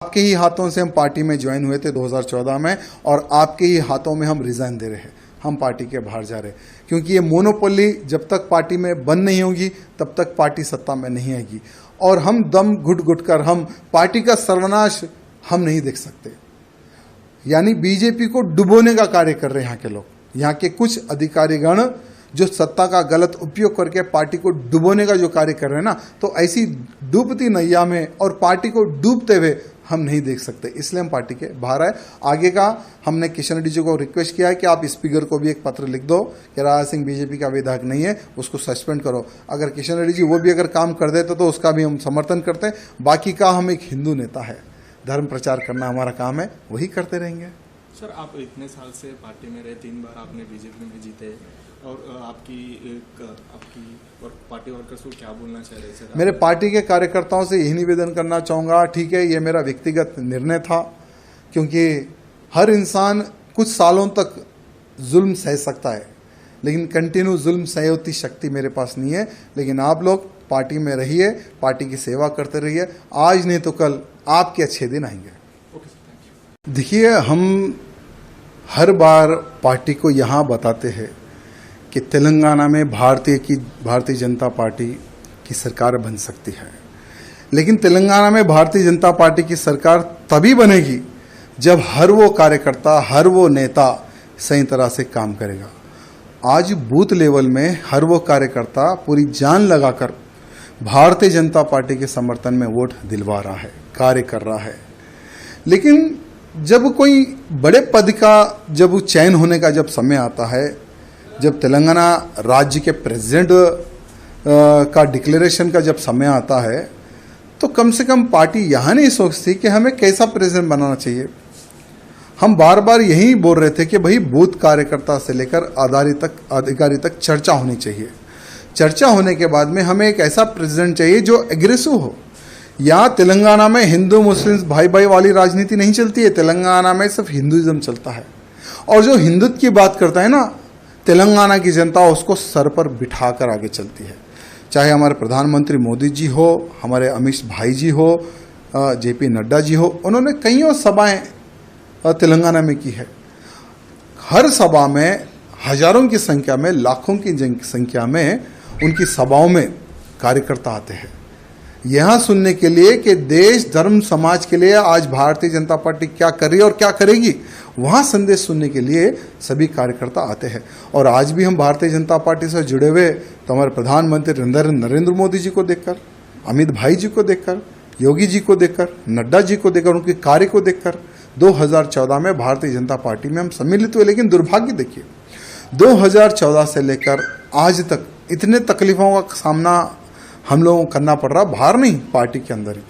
आपके ही हाथों से हम पार्टी में ज्वाइन हुए थे 2014 में, और आपके ही हाथों में हम रिजाइन दे रहे हैं, हम पार्टी के बाहर जा रहे हैं। क्योंकि ये मोनोपोली जब तक पार्टी में बंद नहीं होगी तब तक पार्टी सत्ता में नहीं आएगी, और हम दम घुट घुट कर हम पार्टी का सर्वनाश हम नहीं देख सकते। यानी बीजेपी को डुबोने का कार्य कर रहे हैं यहाँ के लोग, यहाँ के कुछ अधिकारीगण जो सत्ता का गलत उपयोग करके पार्टी को डुबोने का जो कार्य कर रहे हैं ना, तो ऐसी डूबती नैया में और पार्टी को डूबते हुए हम नहीं देख सकते, इसलिए हम पार्टी के बाहर आए। आगे का हमने किशन रेड्डी जी को रिक्वेस्ट किया है कि आप स्पीकर को भी एक पत्र लिख दो कि राजा सिंह बीजेपी का विधायक नहीं है, उसको सस्पेंड करो। अगर किशन रेड्डी जी वो भी अगर काम कर देते तो उसका भी हम समर्थन करते हैं। बाकी का हम एक हिंदू नेता है, धर्म प्रचार करना हमारा काम है, वही करते रहेंगे। सर, आप इतने साल से पार्टी में रहे, 3 बार आपने बीजेपी में जीते, और आपकी और पार्टी वर्कर्स को क्या बोलना चाह रहे हैं सर? मेरे पार्टी के कार्यकर्ताओं से यही निवेदन करना चाहूँगा, ठीक है ये मेरा व्यक्तिगत निर्णय था, क्योंकि हर इंसान कुछ सालों तक जुल्म सह सकता है, लेकिन कंटिन्यू जुल्म सह उतनी शक्ति मेरे पास नहीं है। लेकिन आप लोग पार्टी में रहिए, पार्टी की सेवा करते रहिए, आज नहीं तो कल आपके अच्छे दिन आएंगे। Okay sir, thank you. देखिए, हम हर बार पार्टी को यहाँ बताते हैं कि तेलंगाना में भारतीय जनता पार्टी की सरकार बन सकती है, लेकिन तेलंगाना में भारतीय जनता पार्टी की सरकार तभी बनेगी जब हर वो कार्यकर्ता, हर वो नेता सही तरह से काम करेगा। आज बूथ लेवल में हर वो कार्यकर्ता पूरी जान लगाकर भारतीय जनता पार्टी के समर्थन में वोट दिलवा रहा है, कार्य कर रहा है। लेकिन जब कोई बड़े पद का जब चयन होने का जब समय आता है, जब तेलंगाना राज्य के प्रेसिडेंट का डिक्लेरेशन का जब समय आता है, तो कम से कम पार्टी यहाँ नहीं सोचती कि हमें कैसा प्रेसिडेंट बनाना चाहिए। हम बार बार यही बोल रहे थे कि भाई बूथ कार्यकर्ता से लेकर अधिकारी तक चर्चा होनी चाहिए। चर्चा होने के बाद में हमें एक ऐसा प्रेसिडेंट चाहिए जो एग्रेसिव हो। यहाँ तेलंगाना में हिंदू मुस्लिम भाई भाई वाली राजनीति नहीं चलती है, तेलंगाना में सिर्फ हिंदुइज्म चलता है। और जो हिंदुत्व की बात करता है ना, तेलंगाना की जनता उसको सर पर बिठाकर आगे चलती है। चाहे हमारे प्रधानमंत्री मोदी जी हो, हमारे अमित भाई जी हो, जेपी नड्डा जी हो, उन्होंने कईयों सभाएं तेलंगाना में की है। हर सभा में हजारों की संख्या में, लाखों की संख्या में उनकी सभाओं में कार्यकर्ता आते हैं यहाँ सुनने के लिए कि देश धर्म समाज के लिए आज भारतीय जनता पार्टी क्या कर रही है और क्या करेगी। वहाँ संदेश सुनने के लिए सभी कार्यकर्ता आते हैं। और आज भी हम भारतीय जनता पार्टी से जुड़े हुए तो हमारे प्रधानमंत्री नरेंद्र मोदी जी को देखकर, अमित भाई जी को देखकर, योगी जी को देखकर, नड्डा जी को देखकर, उनके कार्य को देखकर 2014 में भारतीय जनता पार्टी में हम सम्मिलित हुए। लेकिन दुर्भाग्य देखिए, 2014 से लेकर आज तक इतने तकलीफों का सामना हम लोगों को करना पड़ रहा, बाहर नहीं पार्टी के अंदर ही।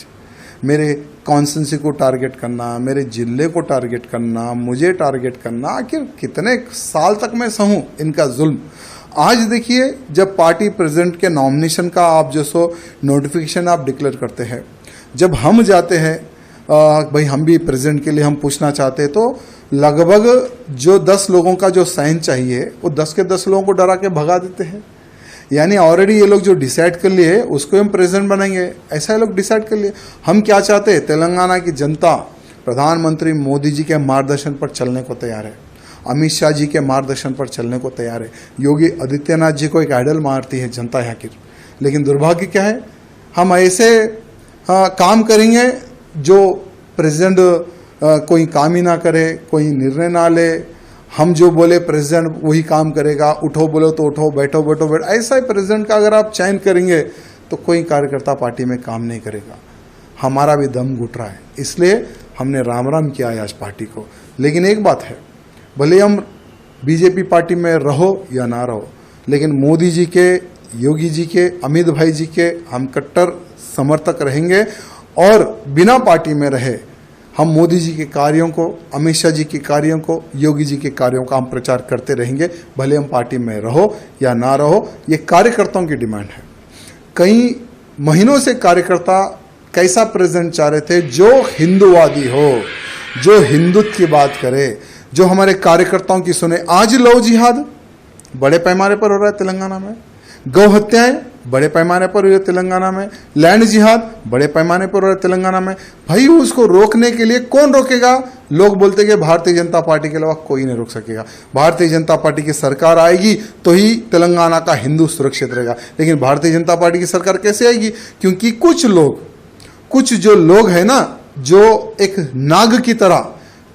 मेरे कॉन्स्टिट्यूंसी को टारगेट करना, मेरे जिले को टारगेट करना, मुझे टारगेट करना, आखिर कितने साल तक मैं सहूँ इनका जुल्म। आज देखिए, जब पार्टी प्रेसिडेंट के नॉमिनेशन का आप जो सो नोटिफिकेशन आप डिक्लेयर करते हैं, जब हम जाते हैं भाई हम भी प्रेसिडेंट के लिए हम पूछना चाहते हैं, तो लगभग जो 10 लोगों का जो साइन चाहिए वो 10 के 10 लोगों को डरा के भगा देते हैं। यानी ऑलरेडी ये लोग जो डिसाइड कर लिए उसको हम प्रेसिडेंट बनाएंगे, ऐसा ये लोग डिसाइड कर लिए। हम क्या चाहते हैं, तेलंगाना की जनता प्रधानमंत्री मोदी जी के मार्गदर्शन पर चलने को तैयार है, अमित शाह जी के मार्गदर्शन पर चलने को तैयार है। योगी आदित्यनाथ जी को एक आइडल मारती है जनता यहाँ की। लेकिन दुर्भाग्य क्या है, हम ऐसे काम करेंगे जो प्रेसिडेंट कोई काम ही ना करे, कोई निर्णय ना ले। हम जो बोले प्रेसिडेंट वही काम करेगा, उठो बोलो तो उठो, बैठो बैठो बैठो। ऐसा ही प्रेसिडेंट का अगर आप चयन करेंगे तो कोई कार्यकर्ता पार्टी में काम नहीं करेगा। हमारा भी दम घुट रहा है, इसलिए हमने राम राम किया है आज पार्टी को। लेकिन एक बात है, भले हम बीजेपी पार्टी में रहो या ना रहो, लेकिन मोदी जी के, योगी जी के, अमित भाई जी के हम कट्टर समर्थक रहेंगे। और बिना पार्टी में रहे हम मोदी जी के कार्यों को, अमित शाह जी के कार्यों को, योगी जी के कार्यों का हम प्रचार करते रहेंगे, भले हम पार्टी में रहो या ना रहो। ये कार्यकर्ताओं की डिमांड है। कई महीनों से कार्यकर्ता कैसा प्रेसिडेंट चाह रहे थे जो हिंदूवादी हो, जो हिंदुत्व की बात करे, जो हमारे कार्यकर्ताओं की सुने। आज लव जिहाद बड़े पैमाने पर हो रहा है तेलंगाना में, गौ हत्याएं बड़े पैमाने पर हुई है तेलंगाना में, लैंड जिहाद बड़े पैमाने पर हो रहा है तेलंगाना में। भाई उसको रोकने के लिए कौन रोकेगा? लोग बोलते कि भारतीय जनता पार्टी के अलावा कोई नहीं रोक सकेगा। भारतीय जनता पार्टी की सरकार आएगी तो ही तेलंगाना का हिंदू सुरक्षित रहेगा। लेकिन भारतीय जनता पार्टी की सरकार कैसे आएगी? क्योंकि कुछ जो लोग हैं ना, जो एक नाग की तरह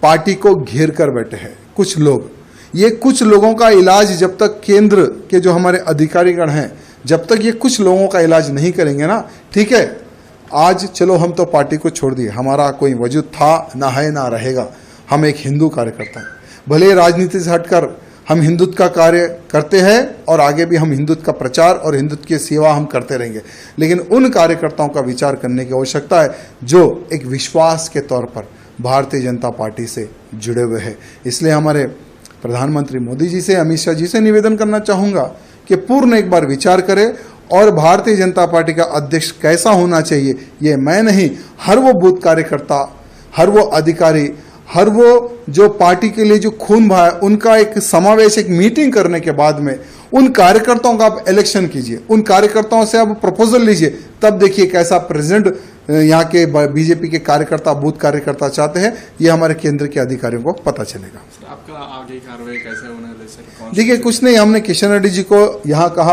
पार्टी को घेर कर बैठे हैं, कुछ लोग, ये कुछ लोगों का इलाज जब तक केंद्र के जो हमारे अधिकारीगण हैं, जब तक ये कुछ लोगों का इलाज नहीं करेंगे ना, ठीक है, आज चलो हम तो पार्टी को छोड़ दिए, हमारा कोई वजूद था ना है ना रहेगा। हम एक हिंदू कार्यकर्ता हैं, भले राजनीति से हटकर हम हिंदुत्व का कार्य करते हैं और आगे भी हम हिंदुत्व का प्रचार और हिंदुत्व की सेवा हम करते रहेंगे। लेकिन उन कार्यकर्ताओं का विचार करने की आवश्यकता है जो एक विश्वास के तौर पर भारतीय जनता पार्टी से जुड़े हुए हैं। इसलिए हमारे प्रधानमंत्री मोदी जी से, अमित शाह जी से निवेदन करना चाहूँगा कि पूर्ण एक बार विचार करें और भारतीय जनता पार्टी का अध्यक्ष कैसा होना चाहिए, ये मैं नहीं, हर वो बूथ कार्यकर्ता, हर वो अधिकारी, हर वो जो पार्टी के लिए जो खून बहा है, उनका एक समावेश, एक मीटिंग करने के बाद में उन कार्यकर्ताओं का आप इलेक्शन कीजिए, उन कार्यकर्ताओं से आप प्रपोजल लीजिए, तब देखिए कैसा प्रेसिडेंट यहाँ के बीजेपी के कार्यकर्ता, बूथ कार्यकर्ता चाहते हैं। ये हमारे केंद्र के अधिकारियों को पता चलेगा। आपका आगे कार्रवाई कैसे होने वाली सर? देखिए कुछ नहीं, हमने किशन रेड्डी जी को यहाँ कहा